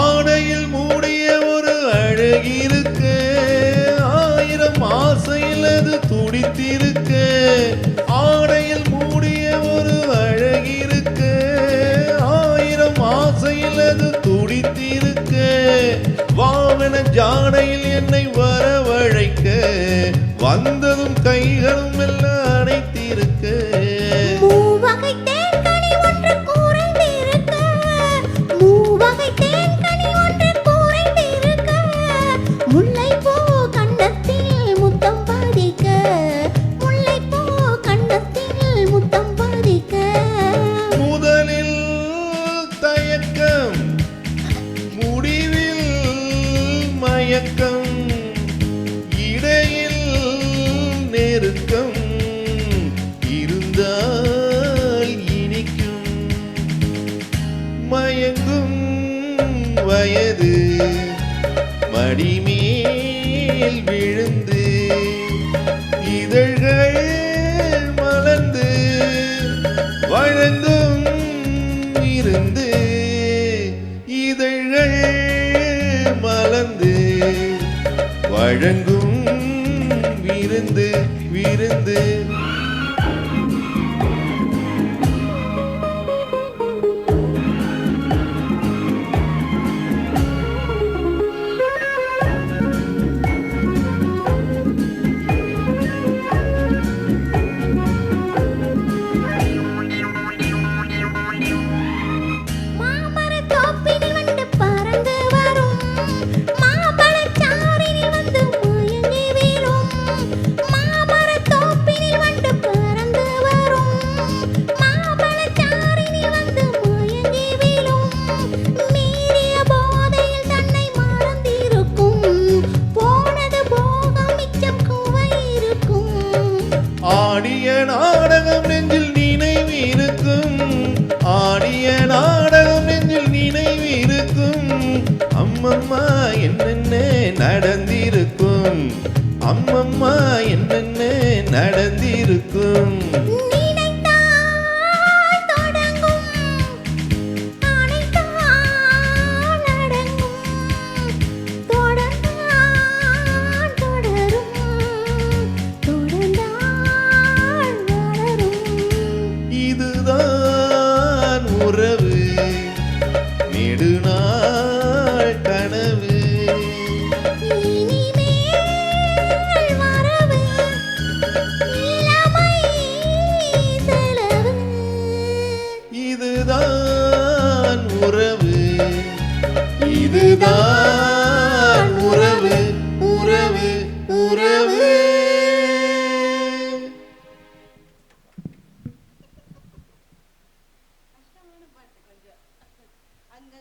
ஆடையில் மூடிய ஒரு அழகிருக்கு, ஆயிரம் ஆசையில் அது துடித்திருக்கு. ஆடையில் மூடிய ஒரு அழகிருக்கு, ஆயிரம் ஆசையில் அது துடித்திருக்கு. வாவன ஜாடையில் என்னை வரவழைக்க, வந்ததும் கைகளும் எல்லாம் அணைத்திருக்கு. மூவகை தேன்கனி ஒன்று கூரைந்திருக்க, மூவகை தேன்கனி ஒன்று கூரைந்திருக்க, முல்லைப்பூ கன்னத்தில் முத்தம் பதிக்க, முல்லைப்பூ கன்னத்தில் முத்தம் பதிக்க. முதலில் தயக்கம், முடிவில் மயக்கம், இடையில் நெருக்கம் இருந்தால் இனிக்கும். மயங்கும் வயது மடிமேல் விழுந்து, இதழ்கள் மலர்ந்து வழங்கும் விருந்து. இதழ்கள் மலர்ந்து வழங்கும் விருந்து விருந்து. மாமரத் தோப்பினில் வந்து பறந்து வரும், மாம்பழச்சாறினில் வந்து மயங்கி வீழும். மாமரத் தோப்பினில் வந்து பறந்து வரும், மாம்பழச்சாறினில் வந்து மயங்கி வீழும். மீறிய போதையில் தன்னை மறந்திருக்கும், போனது போக மிச்சம் குவை இருக்கும். ஆடிய நாடகம் நெஞ்சில் நினைவிருக்கும், ஆடிய நாடகம் நெஞ்சில் நினைவிருக்கும். அம்மம்மா என்னென்ன நடந்திருக்கும், அம்மம்மா என்னென்ன நடந்திருக்கும். நினைத்தால் தொடங்கும், அணைத்தால் அடங்கும், தொடர்ந்தால் தொடரும், தொடர்ந்தால் வளரும். இதுதான் உறவு, நெடுநாள் கனவு. இனிமேல் வரவு, இளமை செலவு. இதுதான் உறவு, இதுதான் உறவு, உறவு, உறவு.